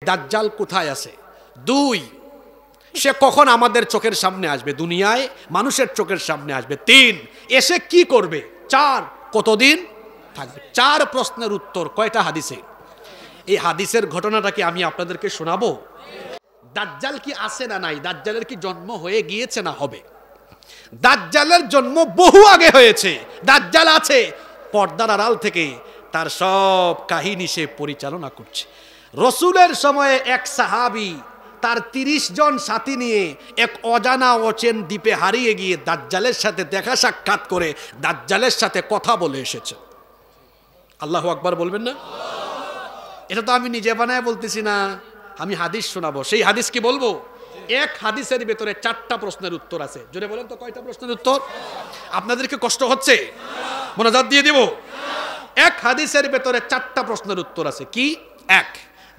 দাজ্জাল কোথায় আছে? 2, সে কখন আমাদের চোখের সামনে আসবে? দুনিয়ায় মানুষের চোখের সামনে আসবে। 3, এসে কি করবে? 4, কতদিন থাকবে? 4 প্রশ্নের উত্তর কয়টা হাদিসে? এই হাদিসের ঘটনাটা কি আমি আপনাদেরকে শোনাবো? দাজ্জাল কি আছে না নাই? দাজ্জালের কি জন্ম হয়ে গিয়েছে না হবে? দাজ্জালের জন্ম বহু আগে হয়েছে। দাজ্জাল আছে, পর্দার আড়াল থেকে তার সব কাহিনী সে পরিচালনা করছে। রসুলের সময়ে এক সাহাবী তার 30 জন সাথী নিয়ে এক অজানা অচেন দ্বীপে হারিয়ে গিয়ে দাজ্জালের সাথে দেখা সাক্ষাৎ করে দাজ্জালের সাথে কথা বলে এসেছে। আল্লাহু আকবার বলবেন না? এটা তো আমি নিজে বানায় বলতেছি না, আমি হাদিস শোনাবো। সেই হাদিস কি বলবো? এক হাদিসের ভেতরে 4টা প্রশ্নের উত্তর আছে। জোরে বলেন তো কয়টা প্রশ্নের উত্তর? আপনাদেরকে কষ্ট হচ্ছে? মোনাজাত দিয়ে দেব। এক হাদিসের ভেতরে 4টা প্রশ্নের উত্তর আছে। কি? 1,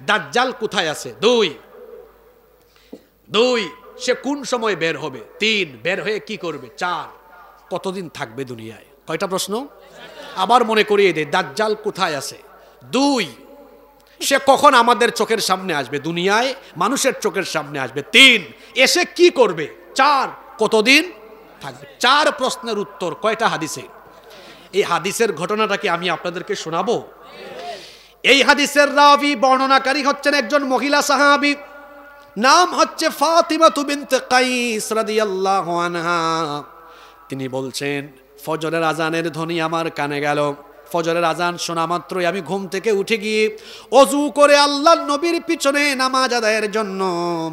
দাজ্জাল কোথায় আছে? 2, সে কোন সময় বের হবে? 3, বের হয়ে কি করবে? 4, কতদিন থাকবে দুনিয়ায়? কয়টা প্রশ্ন? আবার মনে করিয়ে দেয়, দাজ্জাল কোথায় আছে? 2, সে কখন আমাদের চোখের সামনে আসবে? দুনিয়ায় মানুষের চোখের সামনে আসবে। 3, এসে কি করবে? 4, কতদিন থাকবে? 4 প্রশ্নের উত্তর কয়টা হাদিসে? এই হাদিসের ঘটনাটা কি আমি আপনাদেরকে শোনাবো? এই হাদিসের রাবি বর্ণনাকারী হচ্ছেন একজন মহিলা সাহাবী, নাম হচ্ছে ফাতিমা বিনতে কাইস রাদিয়াল্লাহু আনহা। তিনি বলছেন, ফজরের আজানের ধ্বনি আমার কানে গেল। ফজরের আজান শোনা মাত্রই আমি ঘুম থেকে উঠে গিয়ে ওযু করে আল্লাহর নবীর পিছনে নামাজ আদায়ের জন্য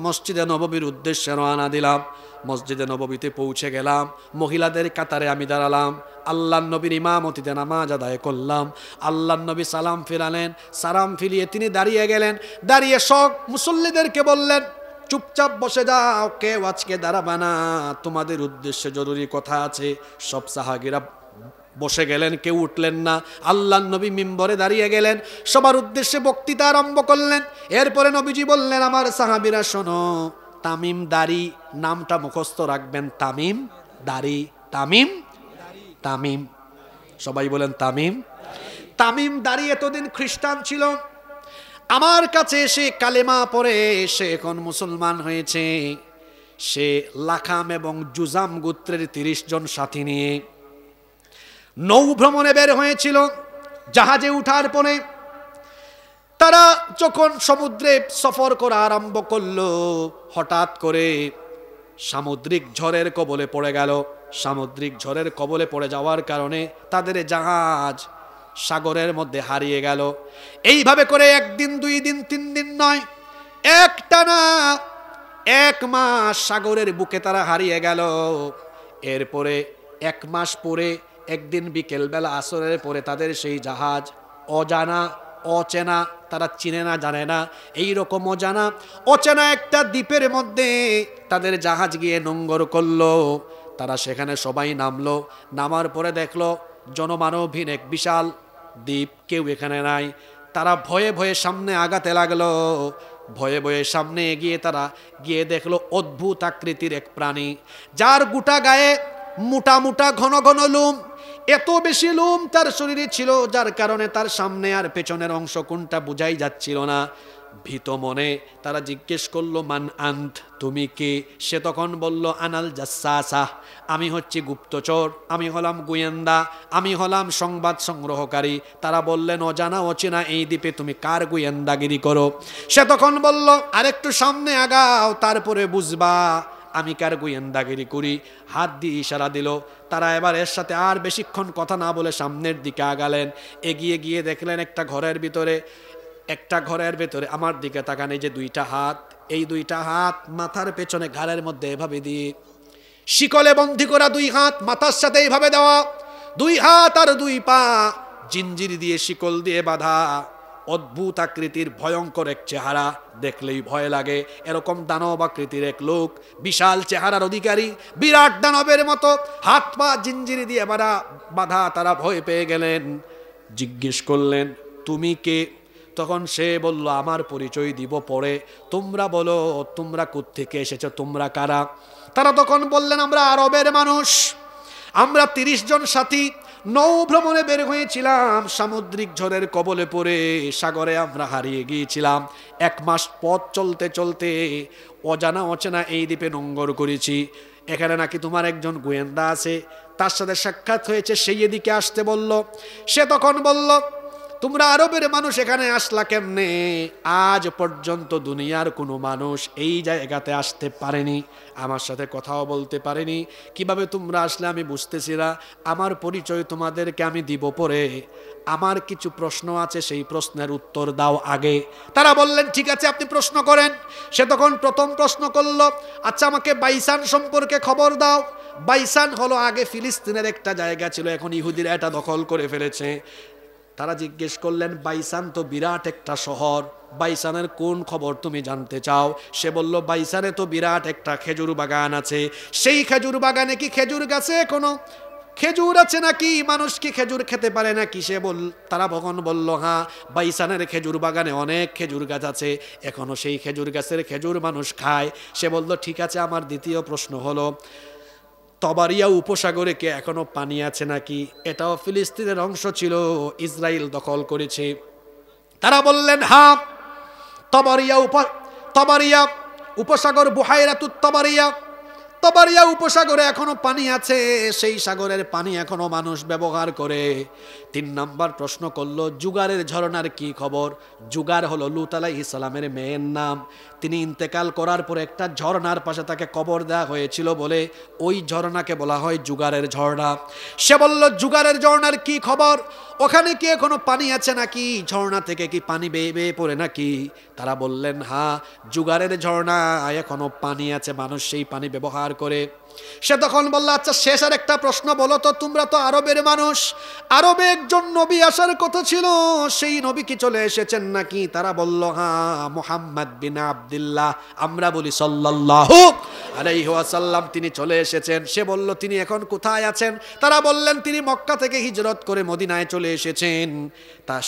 মসজিদে নববীর উদ্দেশ্যে রওনা দিলাম। মসজিদে নববীতে পৌঁছে গেলাম, মহিলাদের কাতারে আমি দাঁড়ালাম, আল্লাহর নবীর ইমামতিতে নামাজ আদায় করলাম। আল্লাহর নবী সালাম ফিরালেন, সালাম ফিরিয়ে তিনি দাঁড়িয়ে গেলেন। দাঁড়িয়ে সব মুসল্লিদেরকে বললেন, চুপচাপ বসে যাও, কেউ আজকে দাঁড়াবে না, তোমাদের উদ্দেশ্যে জরুরি কথা আছে। সব সাহাবীরা বসে গেলেন, কেউ উঠলেন না। আল্লাহর নবী মিম্বরে দাঁড়িয়ে গেলেন, সবার উদ্দেশ্যে বক্তৃতা আরম্ভ করলেন। এরপরে নবীজি বললেন, আমার সাহাবীরা শোনো, তামিম দাড়ি নামটা মুখস্থ রাখবেন। তামিম দাড়ি, তামিম তামিম, সবাই বলেন তামিম। তামিম দাড়ি এতদিন খ্রিস্টান ছিল, আমার কাছে এসে কালেমা পড়ে সে এখন মুসলমান হয়েছে। সে লাখাম এবং জুজাম গোত্রের 30 জন সাথী নিয়ে নৌ ভ্রমণে বের হয়েছিল। জাহাজে উঠার পরে তারা যখন সমুদ্রে সফর করা আরম্ভ করলো, হঠাৎ করে সামুদ্রিক ঝড়ের কবলে পড়ে গেল। সামুদ্রিক ঝড়ের কবলে পড়ে যাওয়ার কারণে তাদের জাহাজ সাগরের মধ্যে হারিয়ে গেল। এইভাবে করে 1 দিন 2 দিন 3 দিন নয়, একটানা 1 মাস সাগরের বুকে তারা হারিয়ে গেল। এরপরে 1 মাস পরে একদিন বিকেলবেলা আসরের পরে তাদের সেই জাহাজ অজানা অচেনা, তারা চিনে না জানে না, এইরকম অচেনা একটা দ্বীপের মধ্যে তাদের জাহাজ গিয়ে নোঙ্গর করলো। তারা সেখানে সবাই নামলো। নামার পরে দেখলো জনমানবহীন এক বিশাল দ্বীপ, কেউ এখানে নাই। তারা ভয়ে ভয়ে সামনে আগাতে লাগলো। ভয়ে ভয়ে সামনে এগিয়ে তারা গিয়ে দেখলো অদ্ভুত আকৃতির এক প্রাণী, যার গোটা গায়ে মোটা মোটা ঘন ঘন লোম। এত বেশি লোম তার শরীরে ছিল, যার কারণে তার সামনে আর পেছনের অংশ কোনটা বোঝাই যাচ্ছিল না। ভীত মনে তারা জিজ্ঞেস করলো, মান আন্ত, তুমি কে? সে তখন বলল, আনাল জাসাসা, আমি হচ্ছি গুপ্তচর, আমি হলাম গোয়েন্দা, আমি হলাম সংবাদ সংগ্রহকারী। তারা বললেন, অজানা অচেনা এই দ্বীপে তুমি কার গোয়েন্দাগিরি করো? সে তখন বলল, আরেকটু সামনে আগাও, তারপরে বুঝবা আমি কার গোয়েন্দাগিরি করি। হাত দিয়ে ইশারা দিল। তারা এবার এর সাথে আর বেশিক্ষণ কথা না বলে সামনের দিকে আগালেন। এগিয়ে গিয়ে দেখলেন একটা ঘরের ভিতরে আমার দিকে তাকান, এই যে 2টা হাত, এই 2টা হাত মাথার পেছনে ঘাড়ের মধ্যে এভাবে দিয়ে শিকলে বন্দী করা, 2 হাত মাথার সাথে এইভাবে দেওয়া, 2 হাত আর 2 পা জিঞ্জির দিয়ে শিকল দিয়ে বাঁধা। অদ্ভুত আকৃতির ভয়ঙ্কর এক চেহারা, দেখলেই ভয় লাগে। এরকম দানব আকৃতির এক লোক, বিশাল চেহারার অধিকারী, বিরাট দানবের মতো, হাত পা জিঞ্জির দিয়ে বাঁধা। তারা ভয় পেয়ে গেলেন। জিজ্ঞেস করলেন, তুমি কে? তখন সে বলল, আমার পরিচয় দিব পরে, তোমরা বলো তোমরা কোত্থেকে এসেছো, তোমরা কারা? তারা তখন বললেন, আমরা আরবের মানুষ, আমরা 30 জন সাথী নৌ ভ্রমণে বের হয়েছিলাম, সামুদ্রিক ঝড়ের কবলে পড়ে সাগরে আমরা হারিয়ে গিয়েছিলাম। 1 মাস পথ চলতে চলতে অজানা অচেনা এই দ্বীপে নোঙ্গর করেছি। এখানে নাকি তোমার একজন গোয়েন্দা আছে, তার সাথে সাক্ষাৎ হয়েছে, সেই এদিকে আসতে বলল। সে তখন বলল, তোমরা আরবের মানুষ এখানে আসলা কেমনে? আজ পর্যন্ত দুনিয়ার কোনো মানুষ এই জায়গাতে আসতে পারেনি, আমার সাথে কথাও বলতে পারেনি, কিভাবে তোমরা আসলে আমি বুঝতেছি না। আমার পরিচয় তোমাদেরকে আমি দিব পরে, আমার কিছু প্রশ্ন আছে, সেই প্রশ্নের উত্তর দাও আগে। তারা বললেন ঠিক আছে, আপনি প্রশ্ন করেন। সে তখন প্রথম প্রশ্ন করল, আচ্ছা আমাকে বাইসান সম্পর্কে খবর দাও। বাইসান হলো আগে ফিলিস্তিনের একটা জায়গা ছিল, এখন ইহুদিরা এটা দখল করে ফেলেছে। তারা জিজ্ঞেস করলেন, বাইসান তো বিরাট একটা শহর, বাইসানের কোন খবর তুমি জানতে চাও? সে বলল, বাইসানে তো বিরাট একটা খেজুর বাগান আছে, সেই খেজুর বাগানে কি খেজুর গাছে কোনো খেজুর আছে নাকি? মানুষ কি খেজুর খেতে পারে নাকি? তারা তখন বলল, হ্যাঁ, বাইসানের খেজুর বাগানে অনেক খেজুর গাছ আছে, এখনো সেই খেজুর গাছের খেজুর মানুষ খায়। সে বলল, ঠিক আছে, আমার দ্বিতীয় প্রশ্ন হলো, তবারিয়া উপসাগরে কি এখনো পানি আছে নাকি? এটাও ফিলিস্তিনের অংশ ছিল, ইসরায়েল দখল করেছে। তারা বললেন, হ্যাঁ, তবারিয়া উপসাগর, বুহাইরাতুত তবারিয়া উপসাগরে এখনো পানি আছে, সেই সাগরের পানি এখনো মানুষ ব্যবহার করে। 3 নাম্বার প্রশ্ন করলো, জুগারের ঝর্ণার কি খবর? জুগার হলো লূত আলাইহিস সালামের মেয়ের নাম। তিনি ইন্তেকাল করার পর একটা ঝর্ণার পাশে তাকে কবর দেওয়া হয়েছিল বলে ওই ঝর্ণাকে বলা হয় জুগারের ঝর্ণা। সে বলল, জুগারের ঝর্ণার কি খবর? ওখানে কি এখনো পানি আছে নাকি? ঝর্ণা থেকে কি পানি বেয়ে বেয়ে পড়ে নাকি? তারা বললেন, হ্যাঁ, জুগারের ঝর্ণা এখনো পানি আছে, মানুষ সেই পানি ব্যবহার করে। সে তখন বলল, আচ্ছা শেষ আর একটা প্রশ্ন বলো তো, তোমরা তো আরবের মানুষ, আরবে একজন নবী আসার কথা ছিল, সেই নবী কি চলে এসেছেন নাকি? তারা বলল, হ্যাঁ, মুহাম্মদ বিন আব্দুল্লাহ, আমরা বলি সাল্লাল্লাহু আলাইহি ওয়াসাল্লাম, তিনি চলে এসেছেন। সে বলল, তিনি এখন কোথায় আছেন? তারা বললেন, তিনি মক্কা থেকে হিজরত করে মদিনায় চলে এসেছেন।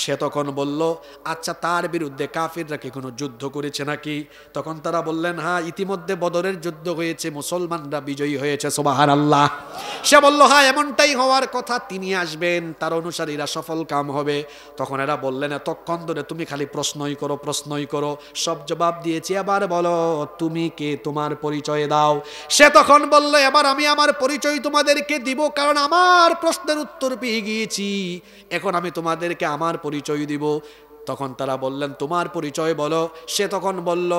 সে তখন বলল, আচ্ছা তার বিরুদ্ধে কাফিররা কি কোনো যুদ্ধ করেছে নাকি? তখন তারা বললেন, হ্যাঁ, ইতিমধ্যে বদরের যুদ্ধ হয়েছে, মুসলমানরা বিজয়ী হয়েছে, সুবহানাল্লাহ। সে বলল, হ্যাঁ, এমনটাই হওয়ার কথা, তিনি আসবেন, তার অনুসারীরা সফল কাম হবে। তখন এরা বললেন, এতক্ষণ ধরে তুমি খালি প্রশ্নই করো, সব জবাব দিয়েছি, এবার বলো তুমি কে, তোমার পরিচয় দাও। সে তখন বলল, এবার আমি আমার পরিচয় তোমাদেরকে দিব, কারণ আমার প্রশ্নের উত্তর পেয়ে গিয়েছি, এখন আমি তোমাদেরকে আমার পরিচয় দিব। তখন তারা বললেন, তোমার পরিচয় বলো। সে তখন বলল,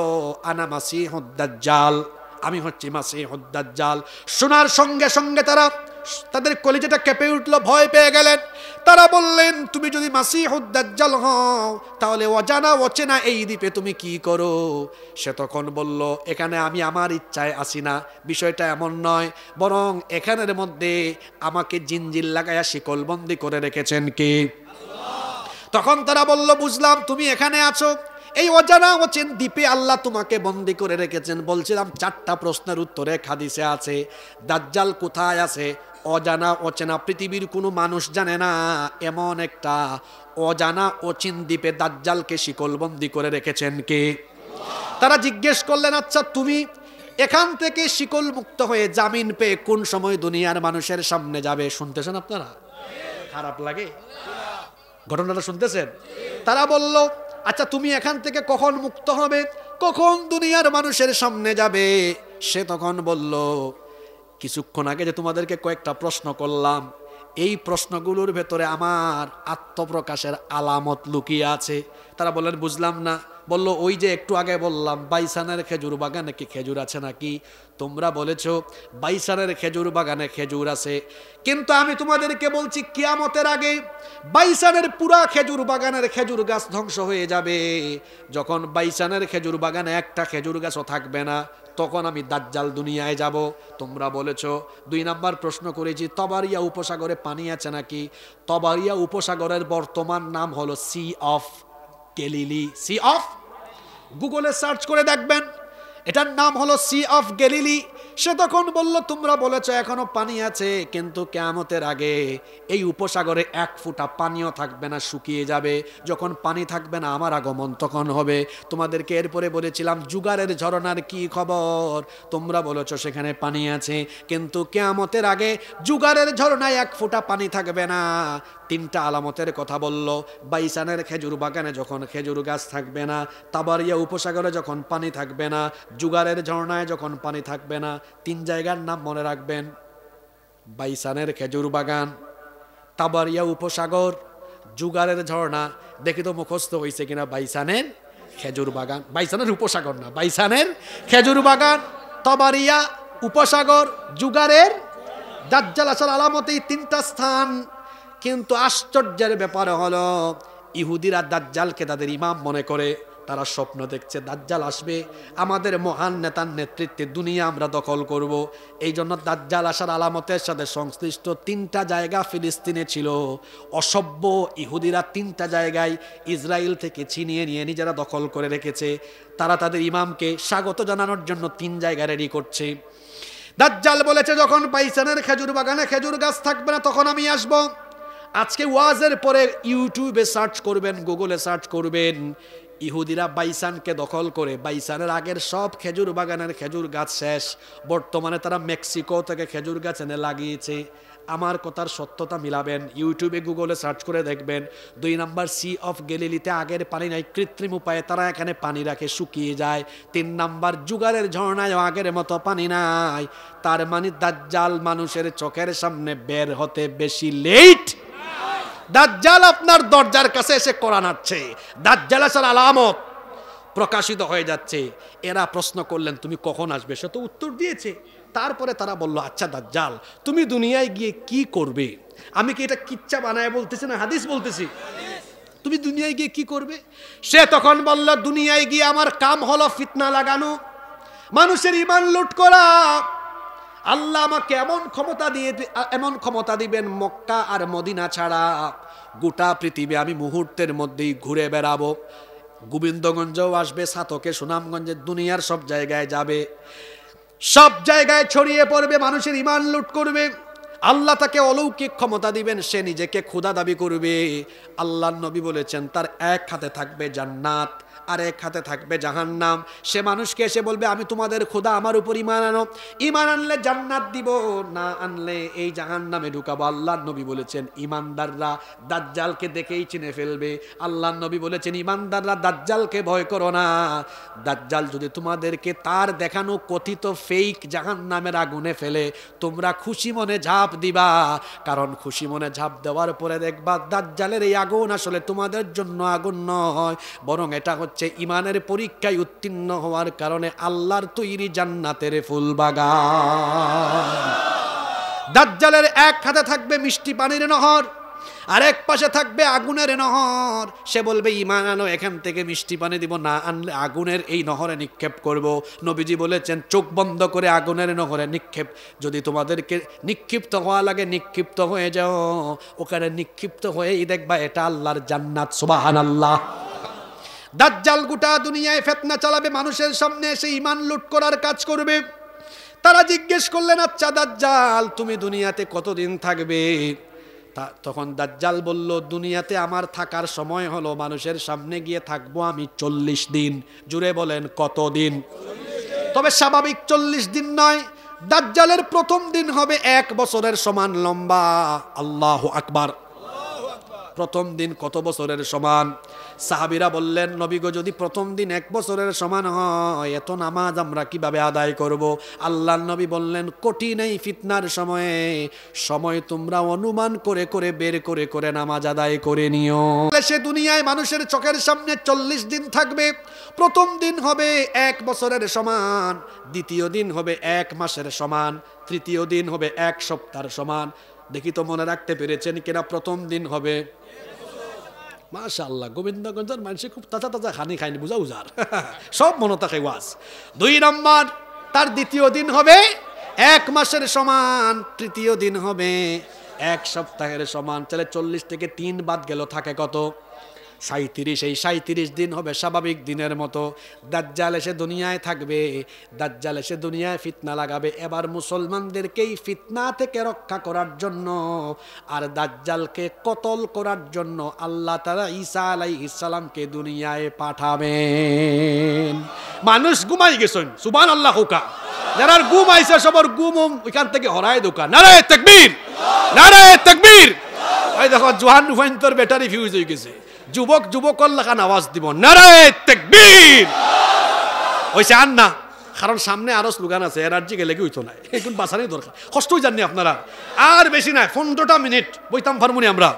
আনা মাসিহুদ দাজ্জাল, আমি হচ্ছি মাসিহুদ দাজ্জাল। শোনার সঙ্গে সঙ্গে তাদের কলিজাটা কেঁপে উঠল, ভয় পেয়ে গেলেন। তারা বললেন, তুমি যদি মাসিহুদ দাজ্জাল হও, তাহলে অজানা অচেনা এই দ্বীপে তুমি কি করো? সে তখন বলল, এখানে আমি আমার ইচ্ছায় আসি না, বিষয়টা এমন নয়, বরং এখানের মধ্যে আমাকে জিনজিল লাগায়া শিকলবন্দি করে রেখেছেন কে? তখন তারা বলল, বুঝলাম, তুমি এখানে আছো, এই অজানা অচেন দ্বীপে আল্লাহ তোমাকে বন্দী করে রেখেছেন। বলছিলাম 4টা প্রশ্নের উত্তরে হাদিসে আছে, দাজ্জাল কোথায় আছে? অজানা অচেনা, পৃথিবীর কোনো মানুষ জানে না এমন একটা অজানা অচিন দ্বীপে দাজ্জালকে শিকলবন্দি করে রেখেছেন কে? তারা জিজ্ঞেস করলেন, আচ্ছা তুমি এখান থেকে শিকল মুক্ত হয়ে জামিন পেয়ে কোন সময় দুনিয়ার মানুষের সামনে যাবে? শুনতেছেন আপনারা? খারাপ লাগে ঘটনাটা? শুনতেছেন? তারা বলল, আচ্ছা তুমি এখান থেকে কখন মুক্ত হবে, কখন দুনিয়ার মানুষের সামনে যাবে? সে তখন বলল, কিছুক্ষণ আগে যে তোমাদেরকে কয়েকটা প্রশ্ন করলাম, এই প্রশ্নগুলোর ভেতরে আমার আত্মপ্রকাশের আলামত লুকিয়ে আছে। তারা বললেন, বুঝলাম না। বলল, ওই যে একটু আগে বললাম বাইসানের খেজুর বাগানে কি খেজুর আছে নাকি? তোমরা বলেছো বাইসানের খেজুর বাগানে খেজুর আছে, কিন্তু আমি তোমাদেরকে বলছি কিয়ামতের আগে বাইসানের পুরা খেজুর বাগানের খেজুর গাছ ধ্বংস হয়ে যাবে। যখন বাইসানের খেজুর বাগানে একটা খেজুর গাছও থাকবে না, তখন আমি দাজ্জাল দুনিয়ায় যাব। তোমরা বলেছো। 2 নাম্বার প্রশ্ন করেছি, তবারিয়া উপসাগরে পানি আছে নাকি? তবারিয়া উপসাগরের বর্তমান নাম হলো Sea of Galilee. Sea of, গুগলে সার্চ করে দেখবেন, এটার নাম হলো সি অফ গ্যালিলি। সে তখন বলল, তোমরা বলেছো এখনো পানি আছে, কিন্তু কিয়ামতের আগে এই উপসাগরে এক ফোঁটা পানিও থাকবে না, শুকিয়ে যাবে। যখন পানি থাকবে না আমার আগমন তখন হবে। তোমাদেরকে এরপরে বলেছিলাম যুগারের ঝরনার কি খবর, তোমরা বলেছো সেখানে পানি আছে, কিন্তু কিয়ামতের আগে যুগারের ঝরনায় এক ফোঁটা পানি থাকবে না। তিনটা আলামতের কথা বলল। বাইসানের খেজুর বাগানে যখন খেজুর গাছ থাকবে না, তাবারিয়া উপসাগরে যখন পানি থাকবে না, যুগারের ঝরনায় যখন পানি থাকবে না। তিন জায়গার নাম মনে রাখবেন, বাইসানের খেজুর বাগান, তাবারিয়া উপসাগর, যুগারের ঝরনা। দেখি তো মুখস্থ হয়েছে কিনা। বাইসানের খেজুর বাগান, বাইসানের উপসাগর না, বাইসানের খেজুর বাগান, তাবারিয়া উপসাগর, যুগারের। দাজ্জাল আসার আলামত এই তিনটা স্থান। কিন্তু আশ্চর্যের ব্যাপার হলো ইহুদিরা দাজ্জালকে তাদের ইমাম মনে করে। তারা স্বপ্ন দেখছে দাজ্জাল আসবে, আমাদের মহান নেতার নেতৃত্বে দুনিয়া আমরা দখল করব। এই জন্য দাজ্জাল আসার আলামতের সাথে সংশ্লিষ্ট তিনটা জায়গা ফিলিস্তিনে ছিল। অসভ্য ইহুদিরা তিনটা জায়গায় ইসরায়েল থেকে ছিনিয়ে নিয়ে নিজেরা দখল করে রেখেছে। তারা তাদের ইমামকে স্বাগত জানানোর জন্য তিন জায়গা রেডি করছে। দাজ্জাল বলেছে যখন বাইসানের খেজুর বাগানে খেজুর গাছ থাকবে না তখন আমি আসব। আজকে ওয়াজের পরে ইউটিউবে সার্চ করবেন, গুগলে সার্চ করবেন, ইহুদিরা বাইসানকে দখল করে বাইসানের আগের সব খেজুর বাগানের খেজুর গাছ শেষ। বর্তমানে তারা মেক্সিকো থেকে খেজুর গাছ এনে লাগিয়েছে। আমার কথার সত্যতা মিলাবেন, ইউটিউবে গুগলে সার্চ করে দেখবেন। 2 নাম্বার সি অফ গ্যালিলিতে আগের পানি নাই, কৃত্রিম উপায়ে তারা এখানে পানি রাখে, শুকিয়ে যায়। 3 নাম্বার যুগারের ঝর্ণায় আগের মতো পানি নাই। তার মানে দাজ্জাল মানুষের চোখের সামনে বের হতে বেশি লেট। দাজ্জাল আপনার দরজার কাছে এসে কোরআন আনছে, দাজ্জাল আসার আলামত প্রকাশিত হয়ে যাচ্ছে। এরা প্রশ্ন করলেন তুমি কখন আসবে, সে তো উত্তর দিয়েছে। তারপরে তারা বলল, আচ্ছা দাজ্জাল তুমি দুনিয়ায় গিয়ে কি করবে? আমি কি এটা কিচ্ছা বানায় বলতেছি না হাদিস বলতেছি? তুমি দুনিয়ায় গিয়ে কি করবে? সে তখন বলল, দুনিয়ায় গিয়ে আমার কাম হলো ফিতনা লাগানো, মানুষের ঈমান লুট করা। আল্লাহ আমাকে এমন ক্ষমতা দিবেন, মক্কা আর মদিনা ছাড়া গোটা পৃথিবী আমি মুহূর্তের মধ্যেই ঘুরে বেড়াবো। গোবিন্দগঞ্জও আসবে, সাতকে, সুনামগঞ্জে, দুনিয়ার সব জায়গায় যাবে, সব জায়গায় ছড়িয়ে পড়বে, মানুষের ঈমান লুট করবে। আল্লাহ তাকে অলৌকিক ক্ষমতা দিবেন, সে নিজেকে খোদা দাবি করবে। আল্লাহর নবী বলেছেন তার এক হাতে থাকবে জান্নাত আর এক হাতে থাকবে জাহান্নাম। সে মানুষকে এসে বলবে আমি তোমাদের খোদা, আমার উপর ঈমান আনো। ঈমান আনলে জান্নাত দিব, না আনলে এই জাহান্নামে ঢুকাবো। আল্লাহর নবী বলেছেন ইমানদাররা দাজ্জালকে দেখেই চিনে ফেলবে। আল্লাহর নবী বলেছেন ইমানদাররা দাজ্জালকে ভয় করো না। দাজ্জাল যদি তোমাদেরকে তার দেখানো কথিত ফেক জাহান্নামের আগুনে ফেলে তোমরা খুশি মনে ঝাঁপ দিবা, কারণ খুশি মনে ঝাঁপ দেওয়ার পরে দেখবা দাজ্জালের এই আগুন আসলে তোমাদের জন্য আগুন নয়, বরং এটা হচ্ছে ঈমানের পরীক্ষায় উত্তীর্ণ হওয়ার কারণে আল্লাহর তৈরি জান্নাতের ফুল বাগান। দাজ্জালের এক হাতে থাকবে মিষ্টি পানির নহর, আর এক পাশে থাকবে আগুনের নহর। সে বলবে ঈমান আনো, এখান থেকে মিষ্টি পানি দিব, না আনলে আগুনের এই নহরে নিক্ষেপ করব। নবীজি বলেছেন চোখ বন্ধ করে আগুনের নহরে নিক্ষেপ, যদি তোমাদেরকে নিক্ষিপ্ত হওয়া লাগে নিক্ষিপ্ত হয়ে যাও, ওখানে নিক্ষিপ্ত হয়েই দেখবা এটা আল্লাহর জান্নাত। সুবহানাল্লাহ। দাজ্জাল গোটা দুনিয়ায় ফিতনা চালাবে, মানুষের সামনে এসে ঈমান লুট করার কাজ করবে। তারা জিজ্ঞেস করলেন আচ্ছা দাজ্জাল তুমি দুনিয়াতে কতদিন থাকবে? তখন দাজ্জাল বলল দুনিয়াতে আমার থাকার সময় হলো মানুষের সামনে গিয়ে থাকবো আমি 40 দিন। জুড়ে বলেন কতদিন? তবে স্বাভাবিক 40 দিন নয়, দাজ্জালের প্রথম দিন হবে 1 বছরের সমান লম্বা। আল্লাহু আকবার। প্রথম দিন কত বছরের সমান? সাহাবীরা বললেন নবী গো যদি প্রথম দিন 1 বছরের সমান হয় এত নামাজ আমরা কিভাবে আদায় করব? আল্লাহর নবী বললেন কঠিন এই ফিতনার সময় তোমরা অনুমান করে করে বের করে করে নামাজ আদায় করে নিও। সে দুনিয়ায় মানুষের চোখের সামনে 40 দিন থাকবে। প্রথম দিন হবে 1 বছরের সমান, দ্বিতীয় দিন হবে 1 মাসের সমান, তৃতীয় দিন হবে 1 সপ্তাহের সমান। দেখি তো মনে রাখতে পেরেছেন কিনা? প্রথম দিন হবে মাশাআল্লাহ, গোবিন্দগঞ্জের মানুষ খুব তাজা তাজা খানি খায়নি, বুঝা উজার সব মনে থাকে ওয়াজ। 2 নম্বর তার দ্বিতীয় দিন হবে 1 মাসের সমান, তৃতীয় দিন হবে 1 সপ্তাহের সমান। তাহলে 40 থেকে 3 বাদ গেল, থাকে কত? 37, এই 37 দিন হবে স্বাভাবিক দিনের মতো। দাজ্জাল এসে দুনিয়ায় থাকবে, দাজ্জাল এসে দুনিয়ায় ফিতনা লাগাবে। এবার মুসলমানদেরকে এই ফিতনা থেকে রক্ষা করার জন্য আর দাজ্জালকে কতল করার জন্য আল্লাহ তাআলা ঈসা আলাইহিস সালামকে দুনিয়ায় পাঠাবেন। মানুষ ঘুমাই গেছেন, সুবহানাল্লাহ হুকা। যারা ঘুমাইছে সবার ঘুম ওইখান থেকে হরায় দোকা। নারায়ে তাকবীর, নারায়ে তাকবীর। ওই দেখো জোহান রুফাইন্তর ব্যাটারি ফিউজ হয়ে গেছে, যুবক যুবকর লেখান আওয়াজ দিব নারায়ে তাকবীর। হইছে আর না, কারণ সামনে আরো স্লোগান আছে, এনার্জি গেলে কি হইতো না, এখন বাঁচানোই দরকার। কষ্ট হয়ে জাননি আপনারা, আর বেশি নাই, 15টা মিনিট বইতাম ফার্মুনি আমরা।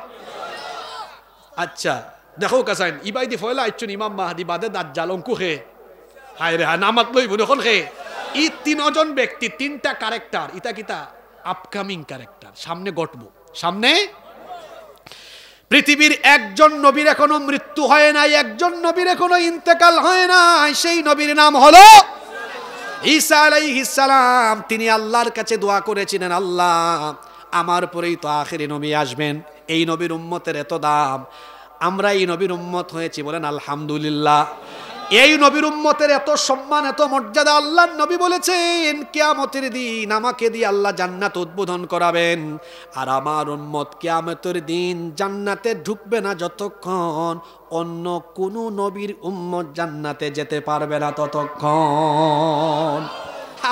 আচ্ছা দেখো কাসাইন ইবাইদি ফয়লা আইছুন ইমাম মাহদি বাদে দাজ্জাল অঙ্কু খে, হায় রে হায় নামাত লই বুনখন খে। এই 3জন ব্যক্তি 3টা ক্যারেক্টার, ইতা কিতা আপকামিং ক্যারেক্টার, সামনে ঘটবো। সামনে পৃথিবীর একজন নবীর এখনো মৃত্যু হয় নাই, একজন নবীর এখনো ইন্তেকাল হয় নাই, সেই নবীর নাম হলো ঈসা আলাইহিস সালাম। তিনি আল্লাহর কাছে দোয়া করেছিলেন, আল্লাহ আমার পরেই তো আখেরি নবী আসবেন, এই নবীর উম্মতের এত দাম, আমরা এই নবীর উম্মত হয়েছি, বলেন আলহামদুলিল্লাহ। এই নবীর উম্মতের এত সম্মান, এত মর্যাদা, আল্লাহর নবী বলেছেন কিয়ামতের দিন আমাকে দিয়ে আল্লাহ জান্নাত উদ্বোধন করাবেন, আর আমার উম্মত কিয়ামতের দিন জান্নাতে ঢুকবে না যতক্ষণ অন্য কোন নবীর উম্মত জান্নাতে যেতে পারবে না ততক্ষণ।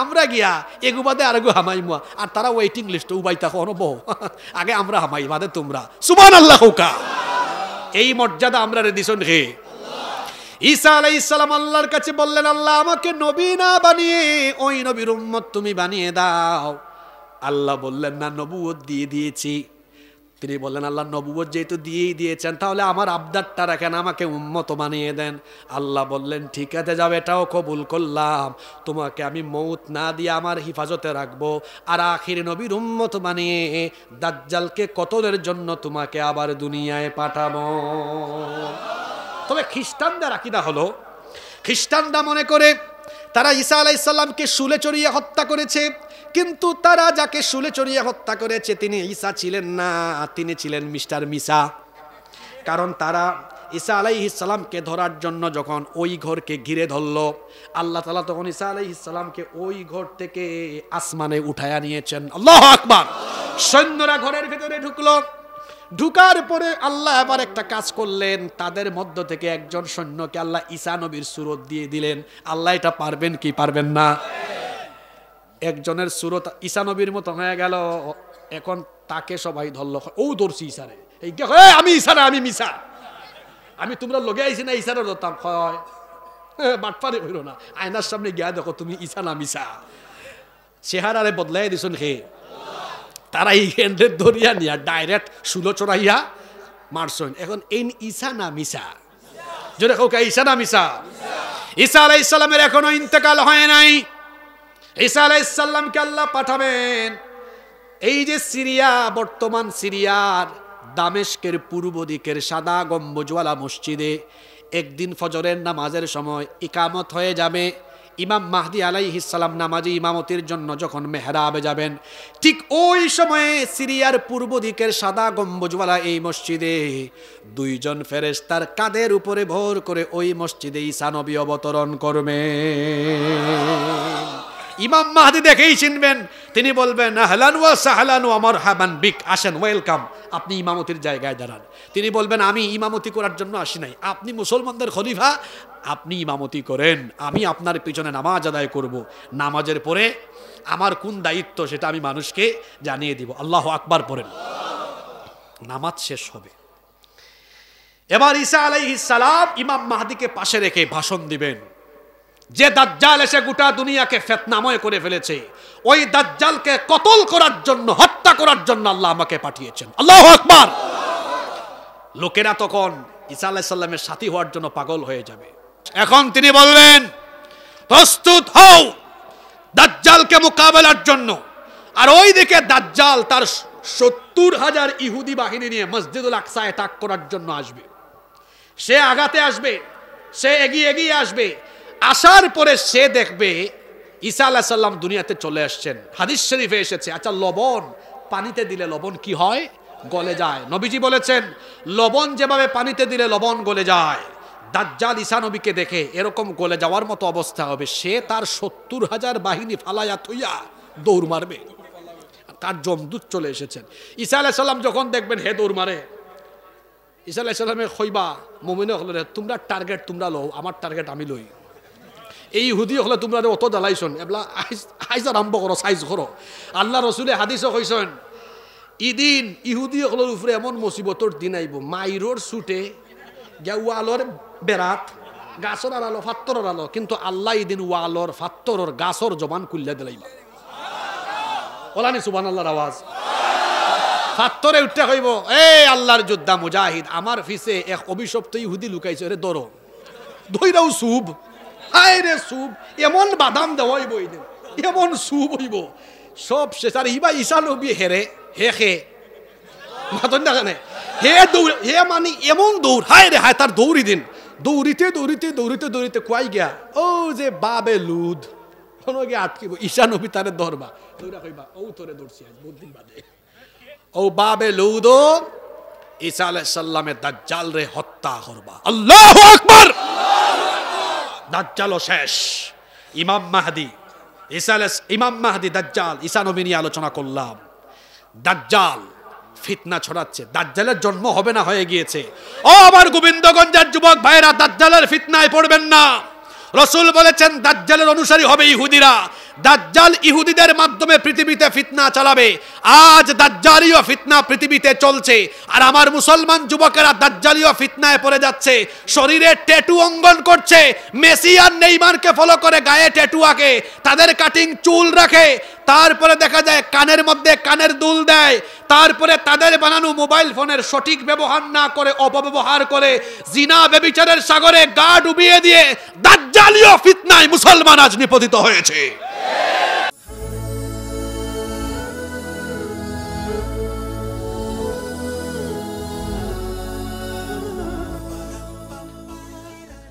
আমরা গিয়া এগুবাদে আরেগু হামাইমা, আর তারা ওয়েটিং লিস্ট উবাইতা কোনো বউ আগে আমরা হামাই বাদে তোমরা, সুবহানাল্লাহ হুকা। এই মর্যাদা আমরা রে দিছন হে। ঈসা আলাইহিস সালাম আল্লাহর কাছে বললেন, আল্লাহ আমাকে নবী না বানিয়ে ওই নবীর উম্মত তুমি বানিয়ে দাও। আল্লাহ বললেন না, নবুয়ত দিয়ে দিয়েছি। তিনি বললেন, আল্লাহ নবুয়ত যেহেতু দিয়েই দিয়েছেন তাহলে আমার আবদারটা রাখেন, আমাকে উম্মত বানিয়ে দেন। আল্লাহ বললেন ঠিক আছে যাও, এটাও কবুল করলাম, তোমাকে আমি মৌত না দিয়ে আমার হিফাজতে রাখবো, আর আখির নবীর উম্মত বানিয়ে দাজ্জালকে কতলের জন্য তোমাকে আবার দুনিয়ায় পাঠাবো। তবে খ্রিস্টানদের আকীদা হলো, খ্রিস্টানরা মনে করে তারা ঈসা আলাইহিস সালামকে শুলে চড়িয়ে হত্যা করেছে, কিন্তু তারা যাকে শুলে চড়িয়ে হত্যা করেছে তিনি ঈসা ছিলেন না, তিনি ছিলেন মিস্টার মিসা। কারণ তারা ঈসা আলাইহিস সালামকে ধরার জন্য যখন ওই ঘরকে ঘিরে ধরলো, আল্লাহ তাআলা তখন ঈসা আলাইহিস সালামকে ওই ঘর থেকে আসমানে উঠায়া নিয়েছেন। আল্লাহু আকবার। সৈন্যরা ঘরের ভিতরে ঢুকলো, ঢুকার পরে আল্লাহ আবার একটা কাজ করলেন, তাদের মধ্য থেকে একজন সৈন্যকে আল্লাহ ঈসা নবীর সুরত দিয়ে দিলেন। আল্লাহ এটা পারবেন কি পারবেন না? একজনের সুরত ঈসা নবীর মতো হয়ে গেল, এখন তাকে সবাই ধরল, ও ধরছি ঈসারে, এই আমি ঈসা না আমি মিসা, আমি তোমরা লগে আইছি না ঈসারে ধরতাম, হয় বাটপারে হইল না, আয়নার সামনে গিয়া দেখো তুমি ঈসা না মিসা, চেহারারে বদলাই দিছুন হে। তারা এই হ্যান্ডের ধরিয়া নিয়া ডাইরেক্ট শুলো চড়াইয়া মারছেন। এখন এই ঈসা না মিসা, যদি কাউকে ঈসা না মিসা। ঈসা আলাইহিস সালামের এখনো ইন্তেকাল হয় নাই। ঈসা আলাইহিস সালামকে আল্লাহ পাঠাবেন এই যে সিরিয়া, বর্তমান সিরিয়ার দামেস্কের পূর্ব দিকের সাদা গম্বুজওয়ালা মসজিদে একদিন ফজরের নামাজের সময় ইকামত হয়ে যাবে। ইমাম মাহদি আলাইহিস সালাম নামাজি ইমামতির জন্য যখন মেহরাবে যাবেন, ঠিক ওই সময়ে সিরিয়ার পূর্ব দিকের সাদা গম্বুজওয়ালা এই মসজিদে 2 জন ফেরেশতার কাঁধের উপরে ভর করে ওই মসজিদে ঈসা নবী অবতরণ করবেন। ইমাম মাহদি দেখেই চিনবেন, তিনি বলবেন আহলান ওয়া সাহলান ওয়া মারহাবান বিক, আসেন, ওয়েলকাম, আপনি ইমামতির জায়গায় দাঁড়ান। তিনি বলবেন আমি ইমামতি করার জন্য আসি নাই, আপনি মুসলমানদের খলিফা, আপনি ইমামতি করেন, আমি আপনার পিছনে নামাজ আদায় করব, নামাজের পরে আমার কোন দায়িত্ব সেটা আমি মানুষকে জানিয়ে দিব। আল্লাহু আকবার পড়েন। নামাজ শেষ হবে, এবার ঈসা আলাইহিস সালাম ইমাম মাহদিকে পাশে রেখে ভাষণ দিবেন যে দাজ্জাল এসে গোটা দুনিয়াকে ফিতনাময় করে ফেলেছে, ওই দাজ্জালকে কতল করার জন্য, হত্যা করার জন্য আল্লাহ আমাকে পাঠিয়েছেন। আল্লাহু আকবার। লোকেরা তখন ঈসা আলাইহিস সালামের সাথী হওয়ার জন্য পাগল হয়ে যাবে। এখন তিনি বলবেন প্রস্তুত হও দাজ্জালকে মোকাবেলার জন্য। আর ওইদিকে দাজ্জাল তার 70,000 ইহুদি বাহিনী নিয়ে মসজিদুল আকসা অ্যাটাক করার জন্য আসবে। সে আগাতে আসবে, সে এগিয়ে এগিয়ে আসবে, আসার পরে সে দেখবে ঈসা আলাইহিস সালাম দুনিয়াতে চলে আসছেন। হাদিস শরীফে এসেছে, আচ্ছা লবণ পানিতে দিলে লবণ কি হয়? গলে যায়। নবীজি বলেছেন লবণ যেভাবে পানিতে দিলে লবণ গলে যায়, দাজ্জাল ঈসা নবীকে দেখে এরকম গলে যাওয়ার মতো অবস্থা হবে। সে তার 70,000 বাহিনী ফালাইয়া থইয়া দৌড় মারবে। তার যমদূত চলে এসেছেন। ঈসা আলাইহিস সালাম যখন দেখবেন হে দৌড় মারে, ঈসা আলাইহিস সালামে কইবা মুমিনে হলে তোমরা টার্গেট তোমরা লও, আমার টার্গেট আমি লই। এই ইহুদি হলে তোমরা অত জ্বালাইছন, এবলা আইজ আরম্ভ করো, সাইজ করো। আল্লাহ রসুলে হাদিসও কইছেন ইদিন ইহুদি হলের উপরে এমন মুসিবতর দিন আইব, মাইরোর ছুটে গিয়া ওয়ালর বেড়াত গাছর আড়ালো ফাত্তরের আলো, কিন্তু আল্লাহ ইদিন ওয়ালর ফাত্তরের গাছর জবান খুললে দিলাইবা। ওলানি সুবহানাল্লাহর আওয়াজ। ফাত্তরে উঠতে কইব এই আল্লাহর যোদ্ধা মুজাহিদ, আমার ফিসে এক অভিশপ্ত ইহুদি লুকাইছে, রে ধরো ধইরাও সুব, হায় রে সুব, এমন বাদাম দেওয়া হইব, এমন সুব হইব সব শেষ। আর ইবা ঈসা নবী হেরে হে খে মাতন না কেন হে দৌড়, হে মানে এমন দৌড়, হায় রে হায়, তার দৌড়ি দিন দৌড়িতে দৌড়িতে দৌড়িতে দৌড়িতে কুয়াই গিয়া ও যে বাবে লুদ কোনো গিয়ে আটকিব। ঈসা নবী তারে ধরবা, দৌড়া কইবা ও তোরে দৌড়ছি আজ বহুত দিন বাদে। ও বাবে লুদ ঈসা আলাইহিস সালামের দাজ্জাল রে হত্যা করবা। আল্লাহু আকবার। দাজ্জালও শেষ। ইমাম মাহদি ইমাম মাহদি দাজ্জাল ঈসা নবী নিয়ে আলোচনা করলাম। দাজ্জাল ফিতনা ছড়াচ্ছে, দাজ্জালের জন্ম হবে না হয়ে গিয়েছে। ও আমার গোবিন্দগঞ্জের যুবক ভাইরা, দাজ্জালের ফিতনায় পড়বেন না। রাসূল বলেছেন দাজ্জালের অনুসারী হবে ইহুদিরা। দাজ্জাল ইহুদিদের মাধ্যমে পৃথিবীতে ফিতনা চালাবে। আজ দাজ্জালীয় ফিতনা পৃথিবীতে চলছে, আর আমার মুসলমান যুবকেরা দাজ্জালীয় ফিতনায় পড়ে যাচ্ছে। শরীরে ট্যাটু অঙ্কন করছে, মেসি আর নেইমারকে ফলো করে গায়ে ট্যাটু আঁকে, তাদের কাটিং চুল রাখে, তারপরে দেখা যায় কানের মধ্যে কানের দুল দেয়, তারপরে তাদের বানানো মোবাইল ফোনের সঠিক ব্যবহার না করে অপব্যবহার করে জিনা ব্যভিচারের সাগরে গা ডুবিয়ে দিয়ে দাজ্জালীয় ফিতনায় মুসলমান আজ নিপতিত হয়েছে।